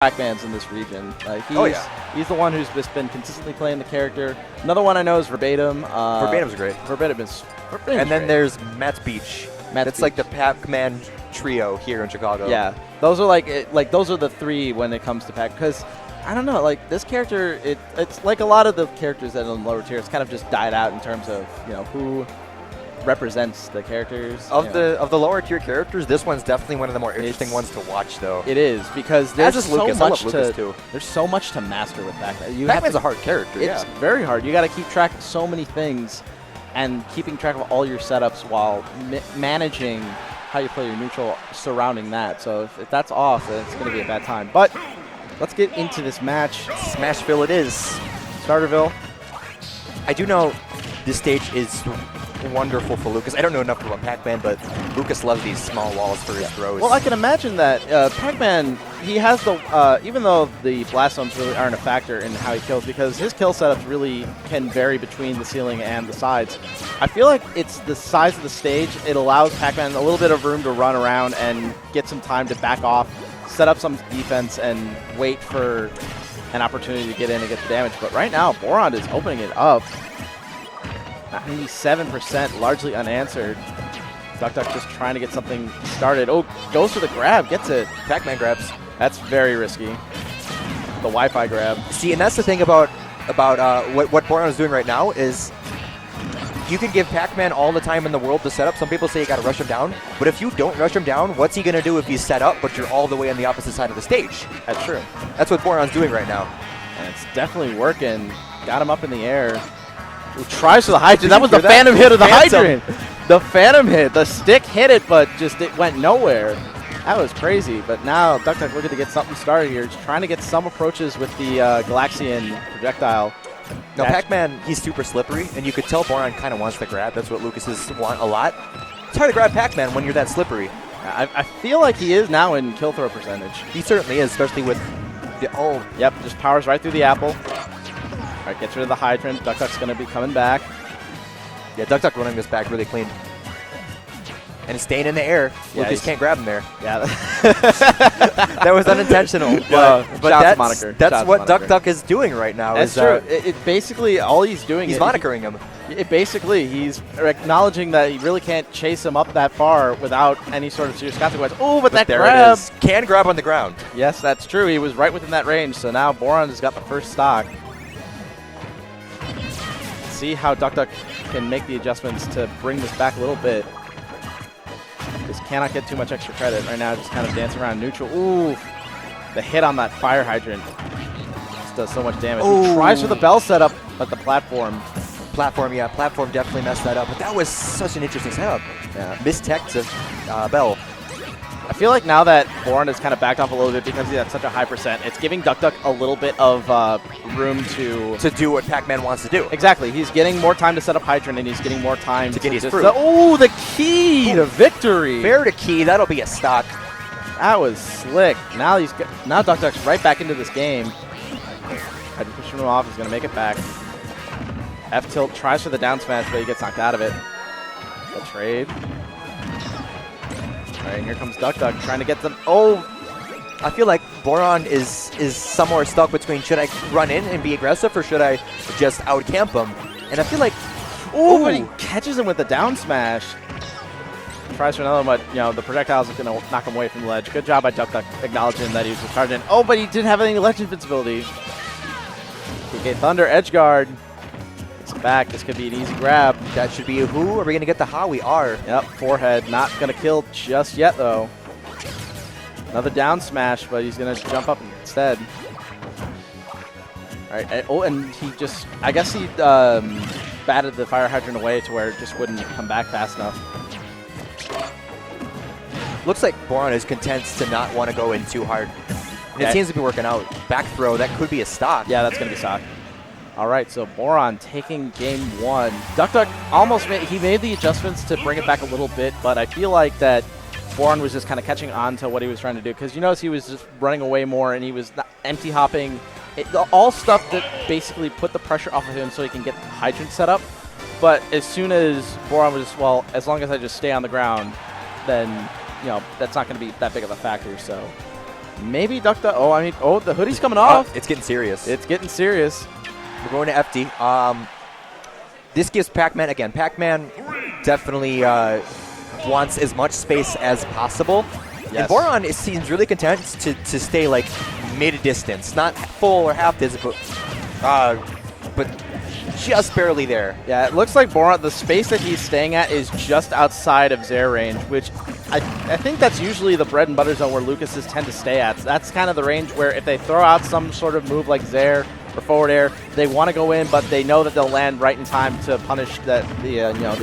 Pac-Mans in this region. He's the one who's just been consistently playing the character. Another one I know is Verbatim. Verbatim's great. Verbatim's and then great. there's Matt's Beach. It's like the Pac-Man trio here in Chicago. Yeah, those are those are the three when it comes to Pac. Because I don't know, like this character, it's like a lot of the characters that are in the lower tiers kind of just died out in terms of who represents the characters of the lower tier characters. This one's definitely one of the more interesting ones to watch, though. It is because there's there's so much to master with Pac-Man. Pac-Man's a hard character. It's very hard. You got to keep track of so many things, and keeping track of all your setups while managing how you play your neutral surrounding that. So if that's off, then it's going to be a bad time. But let's get into this match. Smashville it is. Starterville. I do know this stage is wonderful for Lucas. I don't know enough about Pac-Man, but Lucas loves these small walls for his throws. Well, I can imagine that Pac-Man, he has the, even though the blast zones really aren't a factor in how he kills, because his kill setups really can vary between the ceiling and the sides. I feel like it's the size of the stage. It allows Pac-Man a little bit of room to run around and get some time to back off, set up some defense, and wait for an opportunity to get in and get the damage. But right now, Borond is opening it up. 97%, largely unanswered. DuckDuck just trying to get something started. Oh, goes for the grab, gets it. Pac-Man grabs. That's very risky. The Wi-Fi grab. See, and that's the thing about what Borond is doing right now is you can give Pac-Man all the time in the world to set up. Some people say you got to rush him down, but if you don't rush him down, what's he going to do if he's set up, but you're all the way on the opposite side of the stage? That's true. That's what Borond's doing right now. And it's definitely working. Got him up in the air. Ooh, tries for the hydrant. That was the phantom hit of the hydrant. The phantom hit. The stick hit it, but just it went nowhere. That was crazy. But now DuckDuck looking to get something started here. Just trying to get some approaches with the Galaxian projectile. Now, Pac-Man, he's super slippery, and you could tell Borond kind of wants to grab. That's what Lucas's want a lot. It's hard to grab Pac-Man when you're that slippery. I feel like he is now in kill throw percentage. He certainly is, especially with the Yep, just powers right through the apple. All right, gets rid of the hydrant. DuckDuck's going to be coming back. Yeah, DuckDuck running this back really clean. And he's staying in the air. Yeah, Lucas can't grab him there. Yeah. That was unintentional. But that's what DuckDuck is doing right now. That's true. It basically, all he's doing is monitoring him. He's acknowledging that he really can't chase him up that far without any sort of serious consequence. Oh, but that grab. It is. Can grab on the ground. Yes, that's true. He was right within that range. So now Borond has got the first stock. See how DuckDuck can make the adjustments to bring this back a little bit. Just cannot get too much extra credit right now. Just kind of dancing around neutral. Ooh, the hit on that fire hydrant just does so much damage. He tries for the bell setup, but the platform. Platform definitely messed that up. But that was such an interesting setup. Yeah, missed tech to bell. I feel like now that Borond has kind of backed off a little bit because he's at such a high percent, it's giving DuckDuck a little bit of room to do what Pac-Man wants to do. Exactly. He's getting more time to set up hydrant, and he's getting more time to get his fruit. Oh, the key to victory. Fair to key. That'll be a stock. That was slick. Now DuckDuck's right back into this game. I just pushed him off. He's going to make it back. F-tilt tries for the down smash, but he gets knocked out of it. The trade. All right, here comes DuckDuck trying to get them. Oh, I feel like Borond is somewhere stuck between should I run in and be aggressive or should I just out-camp him? And I feel like, but he catches him with the down smash. Tries for another one, but the projectiles are going to knock him away from the ledge. Good job by DuckDuck acknowledging that he was charging. Oh, but he didn't have any ledge invincibility. PK Thunder, edge guard. Back. This could be an easy grab. That should be a who. Are we going to get the how? We are. Yep, forehead. Not going to kill just yet, though. Another down smash, but he's going to jump up instead. All right. And he just, I guess he batted the fire hydrant away to where it just wouldn't come back fast enough. Looks like Borond is content to not want to go in too hard. And it seems to be working out. Back throw, that could be a stock. Yeah, that's going to be stock. All right, so Borond taking game one. DuckDuck almost made the adjustments to bring it back a little bit, but I feel like that Borond was just kind of catching on to what he was trying to do because you notice he was just running away more and he was empty hopping. All stuff that basically put the pressure off of him so he can get the hydrant set up. But as soon as Borond was, well, as long as I just stay on the ground, then that's not going to be that big of a factor. So Maybe DuckDuck. Oh, I mean, oh, the hoodie's coming off. It's getting serious. It's getting serious. We're going to FD. This gives Pac-Man, again, Pac-Man definitely wants as much space as possible. Yes. And Borond seems really content to stay like mid-distance, not full or half distance, but just barely there. Yeah, it looks like Borond, the space that he's staying at is just outside of Zair range, which I think that's usually the bread and butter zone where Lucases tend to stay at. So that's kind of the range where if they throw out some sort of move like Zair or forward air, they want to go in, but they know that they'll land right in time to punish the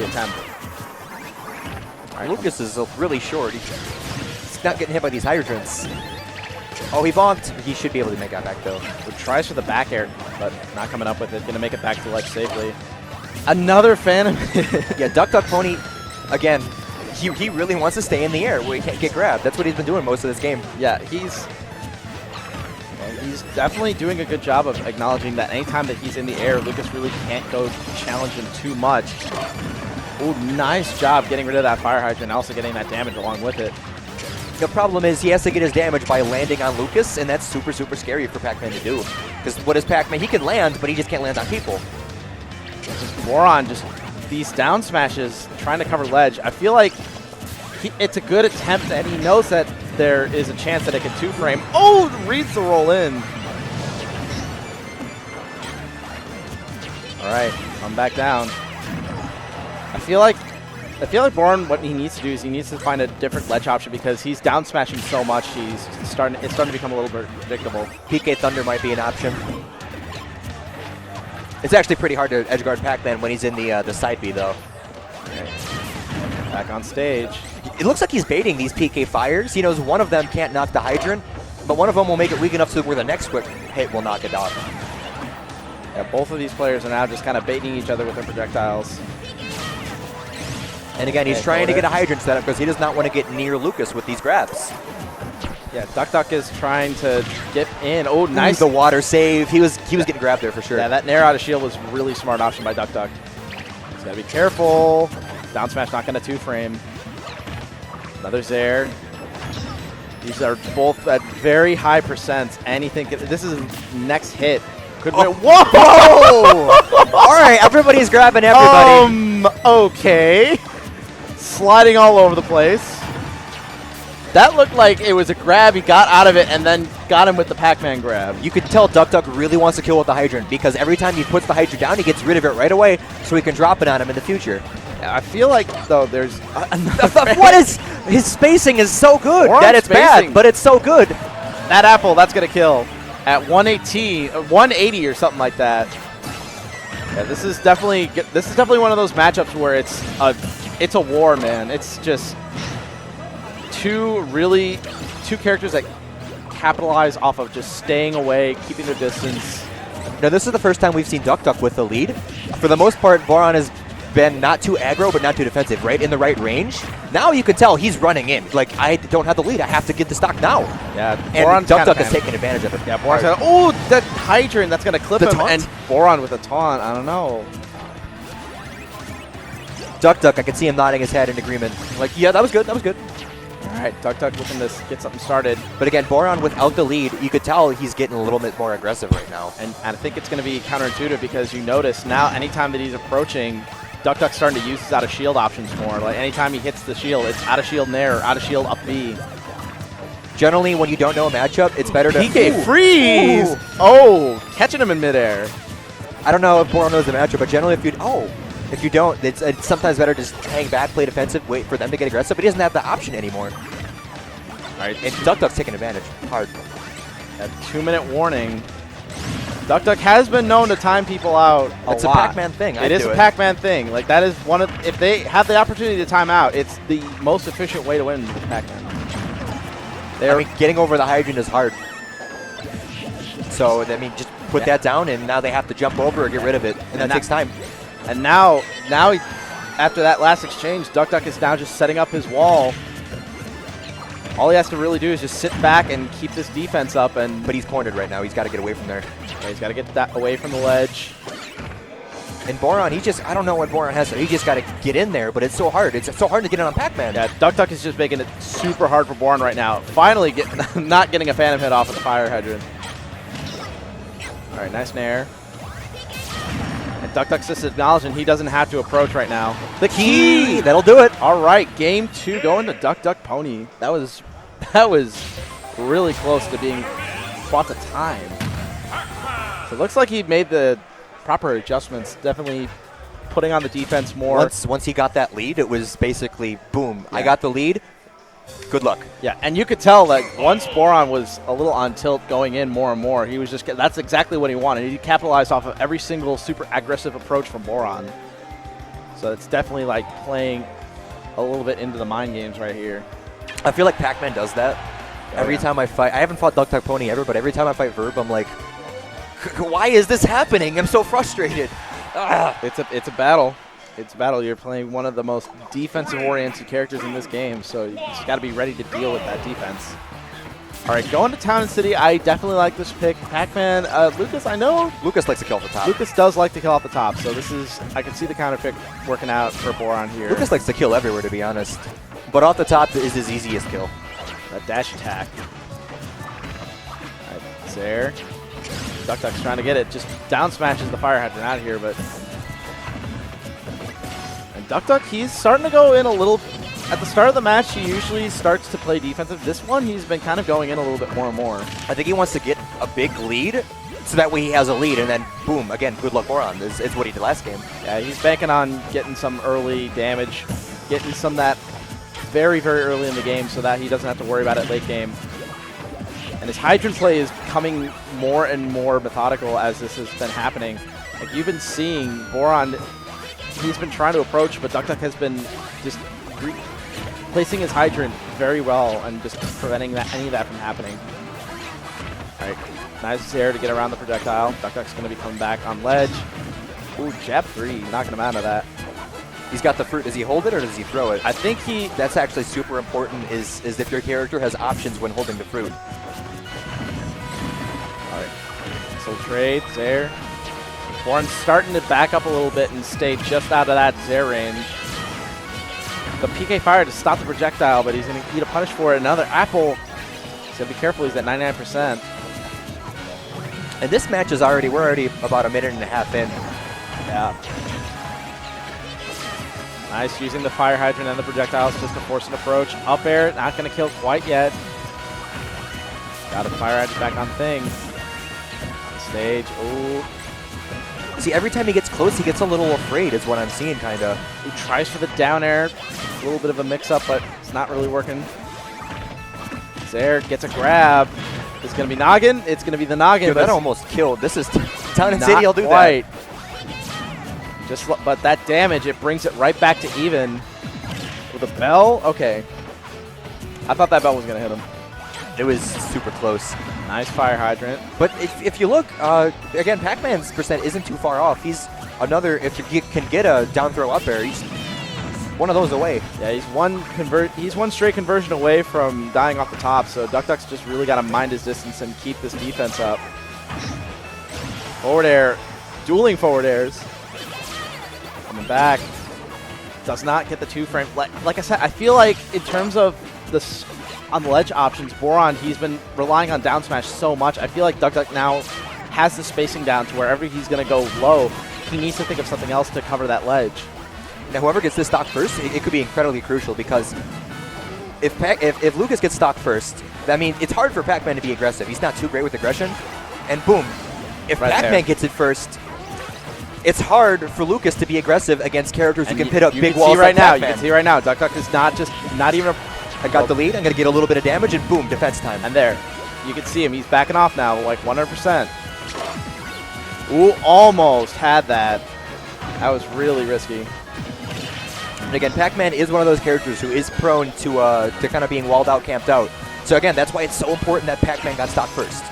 attempt. Right, Lucas is really short. He's not getting hit by these hydrants. Oh, he bonked. He should be able to make that back, though. Tries for the back air, but not coming up with it. Going to make it back to ledge safely. Another Phantom. Yeah, DuckDuckPony, again, he really wants to stay in the air where he can't get grabbed. That's what he's been doing most of this game. Yeah, he's definitely doing a good job of acknowledging that anytime that he's in the air, Lucas really can't go challenge him too much. Ooh, nice job getting rid of that fire hydrant and also getting that damage along with it. The problem is he has to get his damage by landing on Lucas, and that's super, super scary for Pac-Man to do. Because what is Pac-Man? He can land, but he just can't land on people. Borond just these down smashes, trying to cover ledge. I feel like it's a good attempt, and he knows that there is a chance that it can two-frame. Oh, reads the roll in. All right, come back down. I feel like Borond, what he needs to do is he needs to find a different ledge option because he's down smashing so much. It's starting to become a little bit predictable. PK Thunder might be an option. It's actually pretty hard to edgeguard Pac-Man when he's in the side B, though. Okay. Back on stage. It looks like he's baiting these PK fires. He knows one of them can't knock the hydrant, but one of them will make it weak enough to where the next quick hit will knock it off. Yeah, both of these players are now just kind of baiting each other with their projectiles. And again, he's trying to get a hydrant set up because he does not want to get near Lucas with these grabs. Yeah, DuckDuck is trying to get in. Oh, nice. The water save. He was getting grabbed there for sure. Yeah, that nair out of shield was a really smart option by DuckDuck. He's got to be careful. Down smash not going to two-frame. Another Zair. These are both at very high percents. Anything. This is next hit. Could win. Whoa! All right, everybody's grabbing everybody. Okay. Sliding all over the place. That looked like it was a grab. He got out of it and then got him with the Pac-Man grab. You could tell DuckDuck really wants to kill with the hydrant because every time he puts the hydrant down, he gets rid of it right away so he can drop it on him in the future. I feel like, though, there's... What is... His spacing is so good Borond's that it's spacing. bad, but it's so good. That apple, that's going to kill at 180 or something like that. Yeah, this is definitely one of those matchups where it's a war, man. It's just two characters that capitalize off of just staying away, keeping their distance. Now, this is the first time we've seen DuckDuck with the lead. For the most part, Borond has been not too aggro, but not too defensive, right? In the right range. Now you can tell he's running in. Like, I don't have the lead. I have to get the stock now. Yeah, and DuckDuck is taking advantage of it. Yeah, Borond's got, oh, that hydrant, that's going to clip him. Taunt? And Borond with a taunt, I don't know. DuckDuck, I can see him nodding his head in agreement. Like, yeah, that was good, that was good. All right, DuckDuck looking to get something started. But again, Borond without the lead, you could tell he's getting a little bit more aggressive right now. And I think it's going to be counterintuitive because you notice now anytime that he's approaching, DuckDuck's starting to use his out of shield options more. Like anytime he hits the shield, it's out of shield nair or out of shield up B. Generally, when you don't know a matchup, it's better to... PK freeze! Ooh. Oh, catching him in midair. I don't know if Borond knows the matchup, but generally if you don't, it's sometimes better to just hang back, play defensive, wait for them to get aggressive, but he doesn't have the option anymore. All right, and DuckDuck's taking advantage hard. A 2-minute warning. DuckDuck has been known to time people out It's a Pac-Man thing. It is a Pac-Man thing. Like that is one of, if they have the opportunity to time out, it's the most efficient way to win with Pac-Man. I mean, getting over the hydrant is hard. So, I mean, just put that down, and now they have to jump over or get rid of it, and that takes time. And now after that last exchange, DuckDuck is now just setting up his wall. All he has to really do is just sit back and keep this defense up. But he's cornered right now. He's got to get away from there. Yeah, he's got to get that away from the ledge. And Borond, he just, I don't know what Borond has, so he just got to get in there, but it's so hard. It's so hard to get in on Pac-Man. Yeah, DuckDuck is just making it super hard for Borond right now. Finally not getting a Phantom hit off of the fire hydrant. All right, nice nair. And DuckDuck's just acknowledging he doesn't have to approach right now. The key! That'll do it. All right, game 2 going to DuckDuckPony. That was really close to being fought to time. So it looks like he made the proper adjustments, definitely putting on the defense more. Once he got that lead, it was basically, boom, yeah. I got the lead, good luck. Yeah, and you could tell that once Borond was a little on tilt going in more and more, he was just, that's exactly what he wanted. He capitalized off of every single super aggressive approach from Borond. So it's definitely like playing a little bit into the mind games right here. I feel like Pac-Man does that. Every time I fight, I haven't fought DuckDuckPony ever, but every time I fight Verb, I'm like, why is this happening? I'm so frustrated. It's a battle. It's a battle. You're playing one of the most defensive-oriented characters in this game, so you just got to be ready to deal with that defense. All right, going to Town and City, I definitely like this pick. Pac-Man, Lucas, I know. Lucas likes to kill off the top. Lucas does like to kill off the top, so this is, I can see the counter pick working out for Borond here. Lucas likes to kill everywhere, to be honest. But off the top is his easiest kill. That dash attack. All right, it's there. DuckDuck's trying to get it. Just down smashes the fire hydrant out of here, but... And DuckDuck, he's starting to go in a little... At the start of the match, he usually starts to play defensive. This one, he's been kind of going in a little bit more and more. I think he wants to get a big lead, so that way he has a lead, and then, boom, again, good luck Borond. It's what he did last game. Yeah, he's banking on getting some early damage, getting some of that very, very early in the game so that he doesn't have to worry about it late game. And his hydrant play is becoming more and more methodical as this has been happening. Like you've been seeing Borond, he's been trying to approach, but DuckDuck has been just placing his hydrant very well and just preventing any of that from happening. All right, nice air to get around the projectile. DuckDuck's going to be coming back on ledge. Ooh, jab 3, knocking him out of that. He's got the fruit. Does he hold it or does he throw it? I think he... That's actually super important is if your character has options when holding the fruit. All right, so trade, Zaire. Borond's starting to back up a little bit and stay just out of that Zaire range. The PK fire to stop the projectile, but he's going to eat a punish for it. Another apple. He's going to be careful. He's at 99%. And this match is we're already about a minute and a half in. Yeah. Nice using the fire hydrant and the projectiles just to force an approach. Up air, not going to kill quite yet. Got a fire hydrant back on thing. On stage. Ooh. See, every time he gets close, he gets a little afraid is what I'm seeing, kind of. He tries for the down air. A little bit of a mix-up, but it's not really working. Zaire gets a grab. It's going to be noggin. It's going to be the noggin. Dude, that almost killed. This is Town and City. I'll do that. But that damage, it brings it right back to even. With a bell? Okay. I thought that bell was going to hit him. It was super close. Nice fire hydrant. But if you look, again, Pac-Man's percent isn't too far off. He's another, if you can get a down throw up air, he's one of those away. Yeah, he's one straight conversion away from dying off the top, so DuckDuck's just really got to mind his distance and keep this defense up. Forward air, dueling forward airs. Coming back. Does not get the 2-frame. Like I said, I feel like in terms of this on the ledge options, Borond, he's been relying on down smash so much. I feel like DuckDuck now has the spacing down to wherever he's going to go low, he needs to think of something else to cover that ledge. Now, whoever gets this stock first, it could be incredibly crucial because if Lucas gets stock first, that means it's hard for Pac-Man to be aggressive. He's not too great with aggression. And boom, if Pac-Man gets it first, it's hard for Lucas to be aggressive against characters who can pit up big walls like Pac-Man. You can see right now, DuckDuck is not even a... I got the lead. I'm going to get a little bit of damage, and boom, defense time. And there. You can see him. He's backing off now, like 100%. Ooh, almost had that. That was really risky. And again, Pac-Man is one of those characters who is prone to kind of being walled out, camped out. So again, that's why it's so important that Pac-Man got stock first.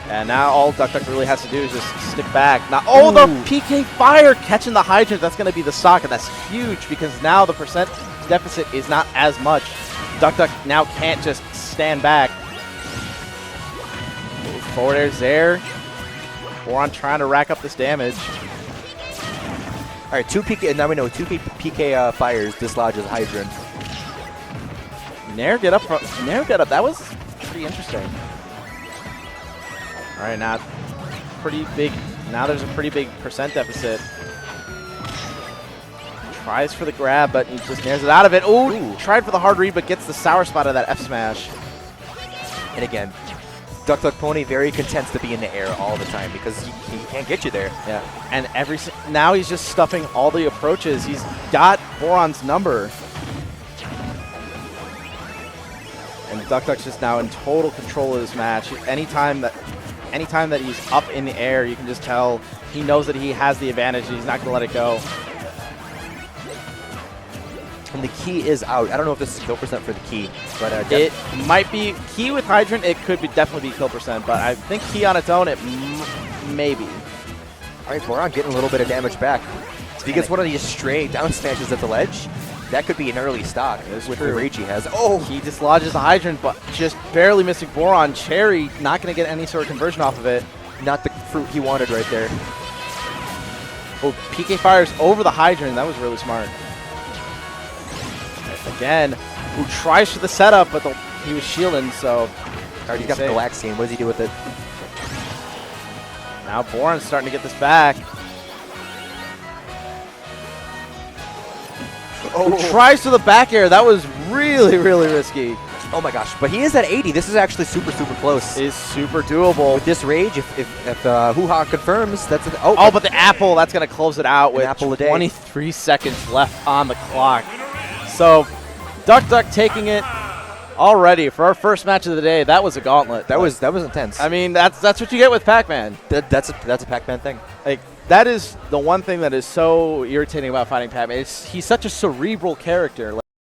And now all DuckDuck really has to do is just stick back. Now, oh, the PK fire catching the hydrant. That's going to be the stock, and that's huge because now the percent deficit is not as much. DuckDuck now can't just stand back. Forward air's there. Borond trying to rack up this damage. right, 2 PK, and now we know 2 PK fires dislodges Hydrant. Nair get up. Nair get up. That was pretty interesting. All right, now pretty big. Now there's a pretty big percent deficit. Tries for the grab, but he just nairs it out of it. Ooh, tried for the hard read, but gets the sour spot of that F smash. And again, DuckDuckPony very content to be in the air all the time because he can't get you there. Yeah, and now he's just stuffing all the approaches. He's got Borond's number. And DuckDuck's just now in total control of this match. Anytime that he's up in the air, you can just tell he knows that he has the advantage. He's not going to let it go. And the key is out. I don't know if this is kill percent for the key, but it might be key with Hydrant. It could definitely be kill percent, but I think key on its own, it maybe. All right, Borond getting a little bit of damage back. If he gets one of these stray down smashes at the ledge, that could be an early stock with the rage he has. Oh, he dislodges the Hydrant, but just barely missing Borond. Cherry not going to get any sort of conversion off of it. Not the fruit he wanted right there. Oh, PK fires over the Hydrant. That was really smart. Again, who tries for the setup, but he was shielding, so. Alright, he's got the Galaxian. What does he do with it? Now Borond's starting to get this back. Oh, who tries to the back air. That was really, really risky. Oh my gosh, but he is at 80. This is actually super, super close. Is super doable. With this rage, if Hoo-Ha confirms, that's an, but the apple, that's going to close it out with apple a day. 23 seconds left on the clock. So, DuckDuck taking it already for our first match of the day. That was a gauntlet. That was intense. I mean, that's what you get with Pac-Man. That's a Pac-Man thing. Like, that is the one thing that is so irritating about fighting Pac-Man. He's such a cerebral character.